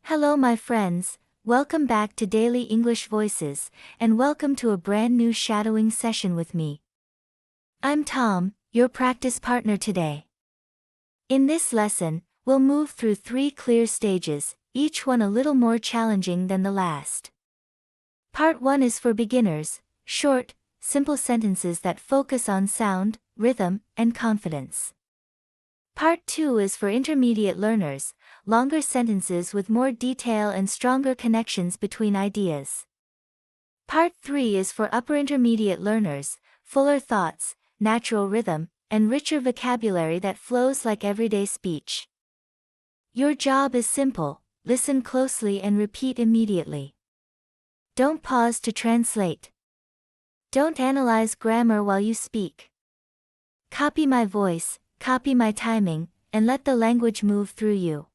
Hello, my friends. Welcome back to Daily English Voices, and welcome to a brand new shadowing session with me. I'm Tom, your practice partner today. In this lesson, we'll move through 3 clear stages, each one a little more challenging than the last. Part 1 is for beginners, short, simple sentences that focus on sound, rhythm, and confidence. Part 2 is for intermediate learners, longer sentences with more detail and stronger connections between ideas. Part 3 is for upper intermediate learners, fuller thoughts, natural rhythm, and richer vocabulary that flows like everyday speech. Your job is simple: listen closely and repeat immediately. Don't pause to translate. Don't analyze grammar while you speak. Copy my voice, copy my timing, and let the language move through you.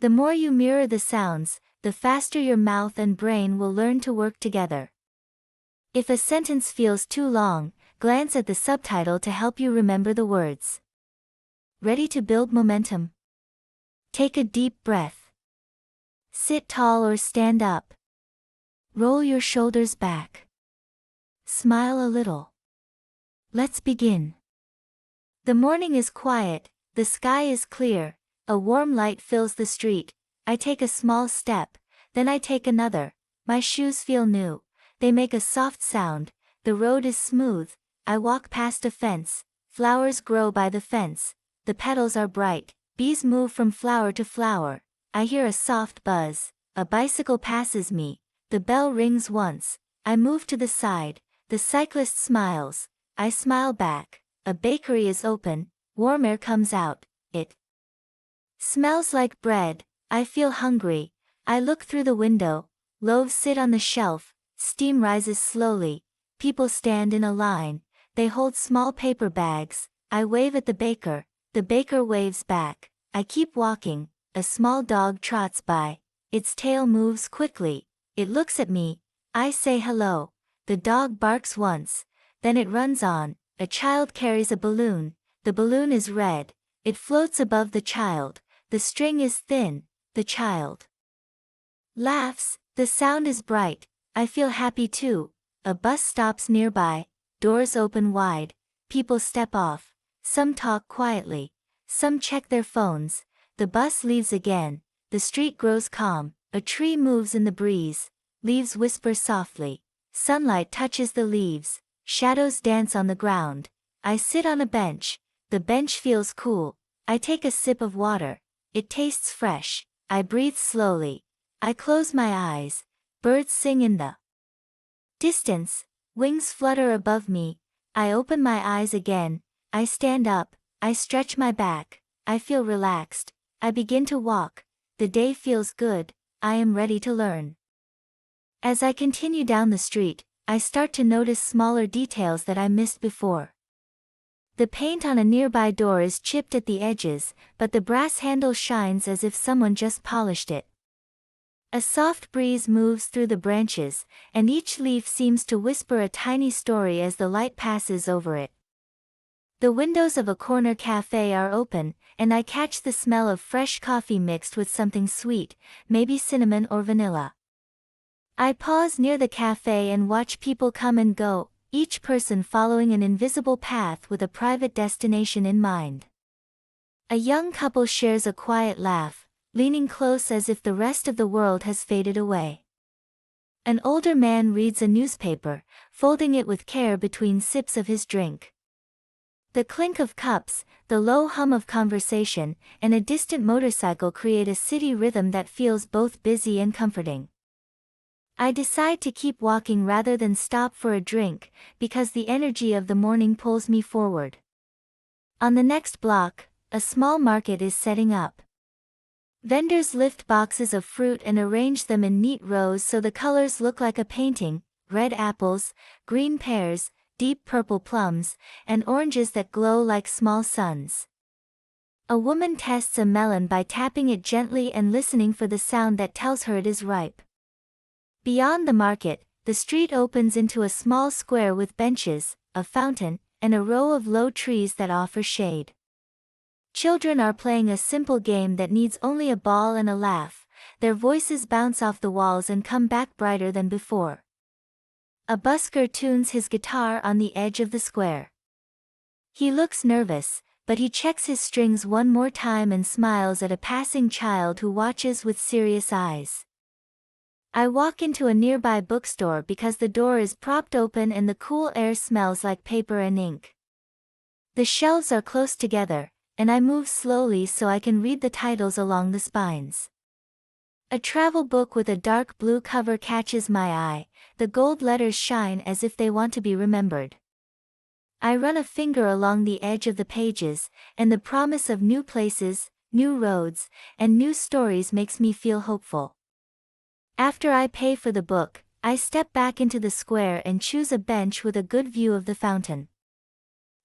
The more you mirror the sounds, the faster your mouth and brain will learn to work together. If a sentence feels too long, glance at the subtitle to help you remember the words. Ready to build momentum? Take a deep breath. Sit tall or stand up. Roll your shoulders back. Smile a little. Let's begin. The morning is quiet, the sky is clear, a warm light fills the street. I take a small step, then I take another. My shoes feel new, they make a soft sound. The road is smooth, I walk past a fence. Flowers grow by the fence, the petals are bright. Bees move from flower to flower. I hear a soft buzz, a bicycle passes me. The bell rings once, I move to the side. The cyclist smiles, I smile back. A bakery is open, warm air comes out. It smells like bread. I feel hungry. I look through the window. Loaves sit on the shelf, steam rises slowly. People stand in a line, they hold small paper bags. I wave at the baker waves back. I keep walking. A small dog trots by, its tail moves quickly. It looks at me. I say hello. The dog barks once, then it runs on. A child carries a balloon. The balloon is red. It floats above the child. The string is thin. The child laughs. The sound is bright. I feel happy too. A bus stops nearby. Doors open wide. People step off. Some talk quietly. Some check their phones. The bus leaves again. The street grows calm. A tree moves in the breeze. Leaves whisper softly. Sunlight touches the leaves. Shadows dance on the ground. I sit on a bench. The bench feels cool. I take a sip of water. It tastes fresh. I breathe slowly. I close my eyes. Birds sing in the distance. Wings flutter above me. I open my eyes again. I stand up. I stretch my back. I feel relaxed. I begin to walk. The day feels good. I am ready to learn. As I continue down the street, I start to notice smaller details that I missed before. The paint on a nearby door is chipped at the edges, but the brass handle shines as if someone just polished it. A soft breeze moves through the branches, and each leaf seems to whisper a tiny story as the light passes over it. The windows of a corner cafe are open, and I catch the smell of fresh coffee mixed with something sweet, maybe cinnamon or vanilla. I pause near the cafe and watch people come and go, each person following an invisible path with a private destination in mind. A young couple shares a quiet laugh, leaning close as if the rest of the world has faded away. An older man reads a newspaper, folding it with care between sips of his drink. The clink of cups, the low hum of conversation, and a distant motorcycle create a city rhythm that feels both busy and comforting. I decide to keep walking rather than stop for a drink, because the energy of the morning pulls me forward. On the next block, a small market is setting up. Vendors lift boxes of fruit and arrange them in neat rows so the colors look like a painting: red apples, green pears, deep purple plums, and oranges that glow like small suns. A woman tests a melon by tapping it gently and listening for the sound that tells her it is ripe. Beyond the market, the street opens into a small square with benches, a fountain, and a row of low trees that offer shade. Children are playing a simple game that needs only a ball and a laugh. their voices bounce off the walls and come back brighter than before. A busker tunes his guitar on the edge of the square. He looks nervous, but he checks his strings one more time and smiles at a passing child who watches with serious eyes. I walk into a nearby bookstore because the door is propped open and the cool air smells like paper and ink. The shelves are close together, and I move slowly so I can read the titles along the spines. A travel book with a dark blue cover catches my eye, the gold letters shine as if they want to be remembered. I run a finger along the edge of the pages, and the promise of new places, new roads, and new stories makes me feel hopeful. After I pay for the book, I step back into the square and choose a bench with a good view of the fountain.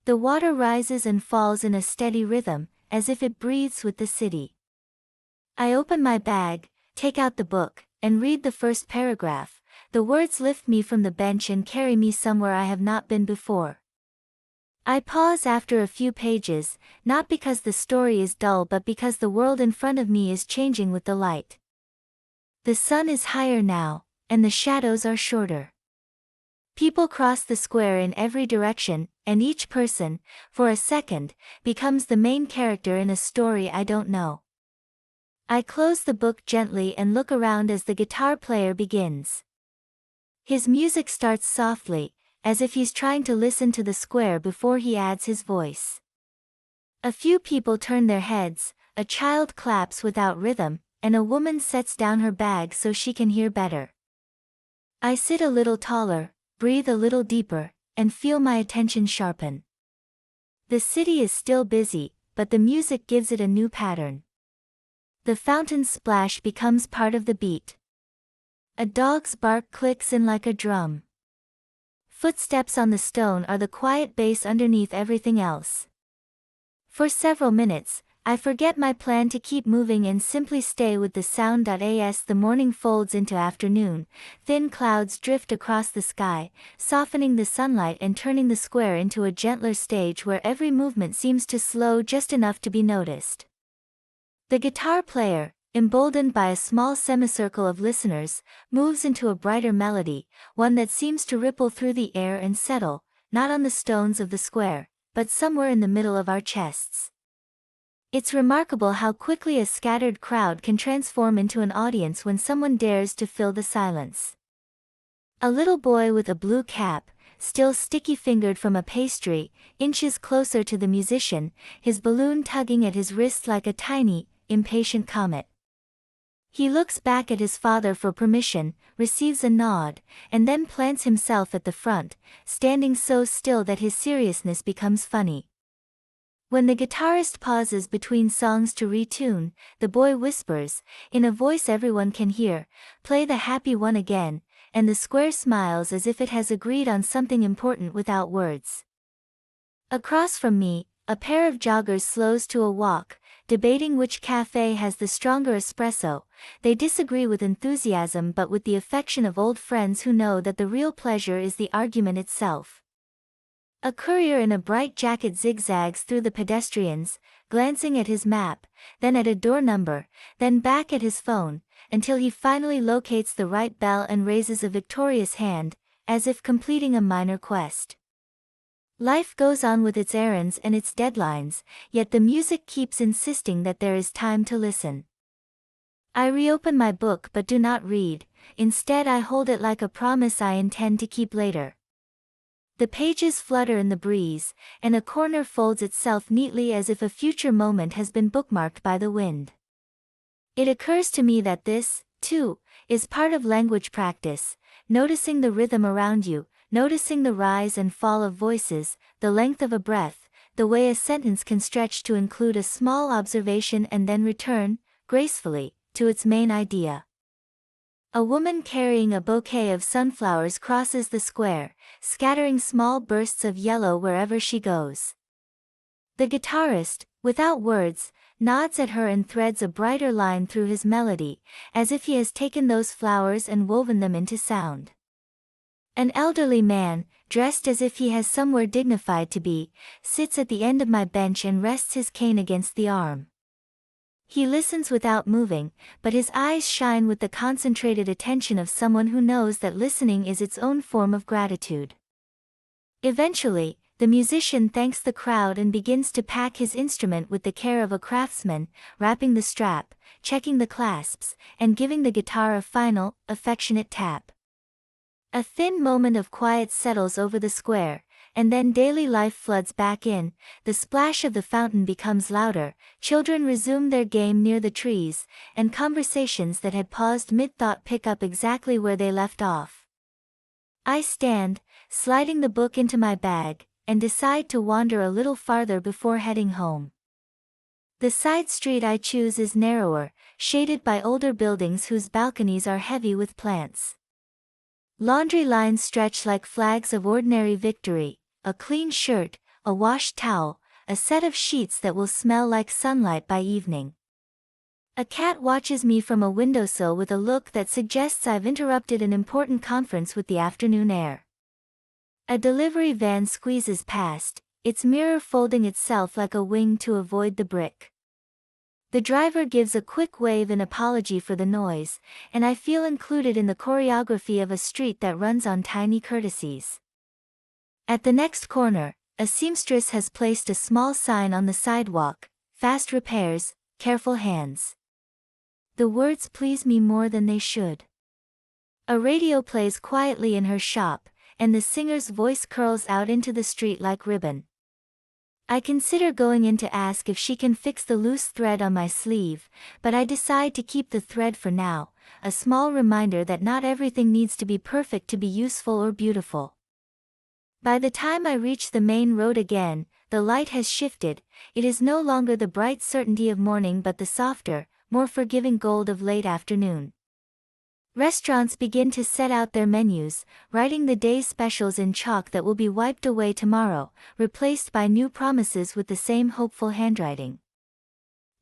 The water rises and falls in a steady rhythm, as if it breathes with the city. I open my bag, take out the book, and read the first paragraph. The words lift me from the bench and carry me somewhere I have not been before. I pause after a few pages, not because the story is dull but because the world in front of me is changing with the light. The sun is higher now, and the shadows are shorter. People cross the square in every direction, and each person, for a second, becomes the main character in a story I don't know. I close the book gently and look around as the guitar player begins. His music starts softly, as if he's trying to listen to the square before he adds his voice. A few people turn their heads, a child claps without rhythm, and a woman sets down her bag so she can hear better. I sit a little taller, breathe a little deeper, and feel my attention sharpen. The city is still busy, but the music gives it a new pattern. The fountain's splash becomes part of the beat. A dog's bark clicks in like a drum. Footsteps on the stone are the quiet bass underneath everything else. For several minutes, I forget my plan to keep moving and simply stay with the sound. As the morning folds into afternoon, thin clouds drift across the sky, softening the sunlight and turning the square into a gentler stage where every movement seems to slow just enough to be noticed. The guitar player, emboldened by a small semicircle of listeners, moves into a brighter melody, one that seems to ripple through the air and settle, not on the stones of the square, but somewhere in the middle of our chests. It's remarkable how quickly a scattered crowd can transform into an audience when someone dares to fill the silence. A little boy with a blue cap, still sticky-fingered from a pastry, inches closer to the musician, his balloon tugging at his wrist like a tiny, impatient comet. He looks back at his father for permission, receives a nod, and then plants himself at the front, standing so still that his seriousness becomes funny. When the guitarist pauses between songs to retune, the boy whispers, in a voice everyone can hear, "Play the happy one again," and the square smiles as if it has agreed on something important without words. Across from me, a pair of joggers slows to a walk, debating which cafe has the stronger espresso. They disagree with enthusiasm but with the affection of old friends who know that the real pleasure is the argument itself. A courier in a bright jacket zigzags through the pedestrians, glancing at his map, then at a door number, then back at his phone, until he finally locates the right bell and raises a victorious hand, as if completing a minor quest. Life goes on with its errands and its deadlines, yet the music keeps insisting that there is time to listen. I reopen my book but do not read, instead I hold it like a promise I intend to keep later. The pages flutter in the breeze, and a corner folds itself neatly as if a future moment has been bookmarked by the wind. It occurs to me that this, too, is part of language practice, noticing the rhythm around you, noticing the rise and fall of voices, the length of a breath, the way a sentence can stretch to include a small observation and then return, gracefully, to its main idea. A woman carrying a bouquet of sunflowers crosses the square, scattering small bursts of yellow wherever she goes. The guitarist, without words, nods at her and threads a brighter line through his melody, as if he has taken those flowers and woven them into sound. An elderly man, dressed as if he has somewhere dignified to be, sits at the end of my bench and rests his cane against the arm. He listens without moving, but his eyes shine with the concentrated attention of someone who knows that listening is its own form of gratitude. Eventually, the musician thanks the crowd and begins to pack his instrument with the care of a craftsman, wrapping the strap, checking the clasps, and giving the guitar a final, affectionate tap. A thin moment of quiet settles over the square, and then daily life floods back in. The splash of the fountain becomes louder, children resume their game near the trees, and conversations that had paused mid-thought pick up exactly where they left off. I stand, sliding the book into my bag, and decide to wander a little farther before heading home. The side street I choose is narrower, shaded by older buildings whose balconies are heavy with plants. Laundry lines stretch like flags of ordinary victory, a clean shirt, a washed towel, a set of sheets that will smell like sunlight by evening. A cat watches me from a windowsill with a look that suggests I've interrupted an important conference with the afternoon air. A delivery van squeezes past, its mirror folding itself like a wing to avoid the brick. The driver gives a quick wave in apology for the noise, and I feel included in the choreography of a street that runs on tiny courtesies. At the next corner, a seamstress has placed a small sign on the sidewalk, "Fast repairs, careful hands." The words please me more than they should. A radio plays quietly in her shop, and the singer's voice curls out into the street like ribbon. I consider going in to ask if she can fix the loose thread on my sleeve, but I decide to keep the thread for now, a small reminder that not everything needs to be perfect to be useful or beautiful. By the time I reach the main road again, the light has shifted. It is no longer the bright certainty of morning but the softer, more forgiving gold of late afternoon. Restaurants begin to set out their menus, writing the day's specials in chalk that will be wiped away tomorrow, replaced by new promises with the same hopeful handwriting.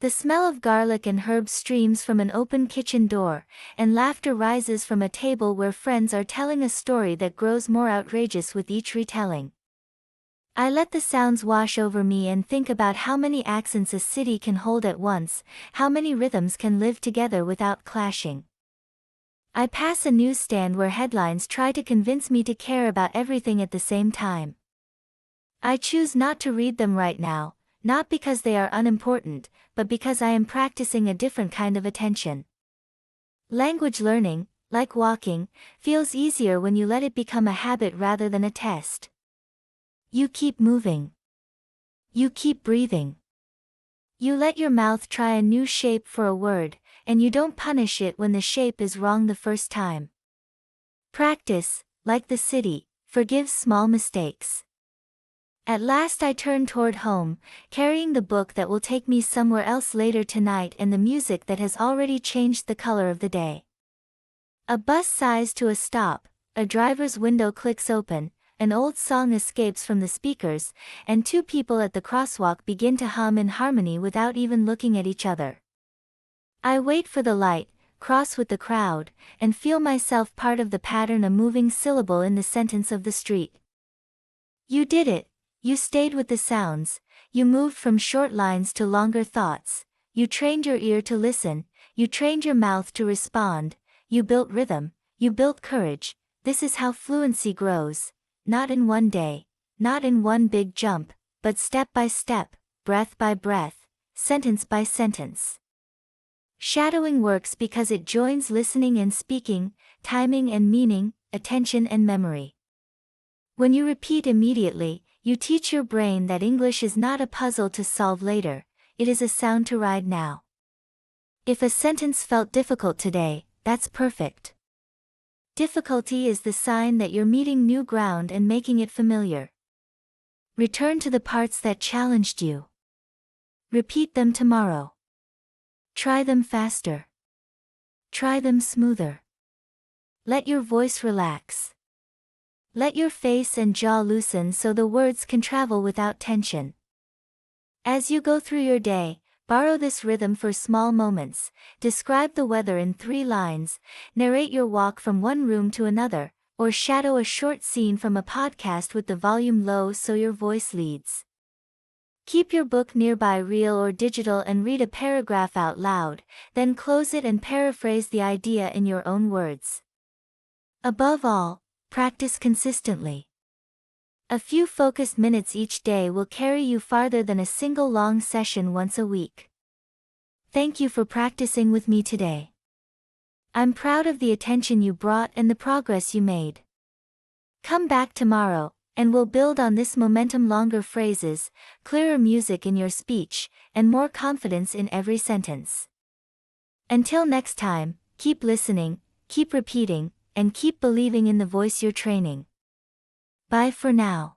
The smell of garlic and herbs streams from an open kitchen door, and laughter rises from a table where friends are telling a story that grows more outrageous with each retelling. I let the sounds wash over me and think about how many accents a city can hold at once, how many rhythms can live together without clashing. I pass a newsstand where headlines try to convince me to care about everything at the same time. I choose not to read them right now, not because they are unimportant, but because I am practicing a different kind of attention. Language learning, like walking, feels easier when you let it become a habit rather than a test. You keep moving. You keep breathing. You let your mouth try a new shape for a word, and you don't punish it when the shape is wrong the first time. Practice, like the city, forgives small mistakes. At last I turn toward home, carrying the book that will take me somewhere else later tonight and the music that has already changed the color of the day. A bus sighs to a stop, a driver's window clicks open, an old song escapes from the speakers, and two people at the crosswalk begin to hum in harmony without even looking at each other. I wait for the light, cross with the crowd, and feel myself part of the pattern, a moving syllable in the sentence of the street. You did it, you stayed with the sounds, you moved from short lines to longer thoughts, you trained your ear to listen, you trained your mouth to respond, you built rhythm, you built courage. This is how fluency grows, not in one day, not in one big jump, but step by step, breath by breath, sentence by sentence. Shadowing works because it joins listening and speaking, timing and meaning, attention and memory. When you repeat immediately, you teach your brain that English is not a puzzle to solve later, it is a sound to ride now. If a sentence felt difficult today, that's perfect. Difficulty is the sign that you're meeting new ground and making it familiar. Return to the parts that challenged you. Repeat them tomorrow. Try them faster. Try them smoother. Let your voice relax. Let your face and jaw loosen so the words can travel without tension. As you go through your day, borrow this rhythm for small moments, describe the weather in 3 lines, narrate your walk from one room to another, or shadow a short scene from a podcast with the volume low so your voice leads. Keep your book nearby, real or digital, and read a paragraph out loud, then close it and paraphrase the idea in your own words. Above all, practice consistently. A few focused minutes each day will carry you farther than a single long session once a week. Thank you for practicing with me today. I'm proud of the attention you brought and the progress you made. Come back tomorrow, and we'll build on this momentum: longer phrases, clearer music in your speech, and more confidence in every sentence. Until next time, keep listening, keep repeating, and keep believing in the voice you're training. Bye for now.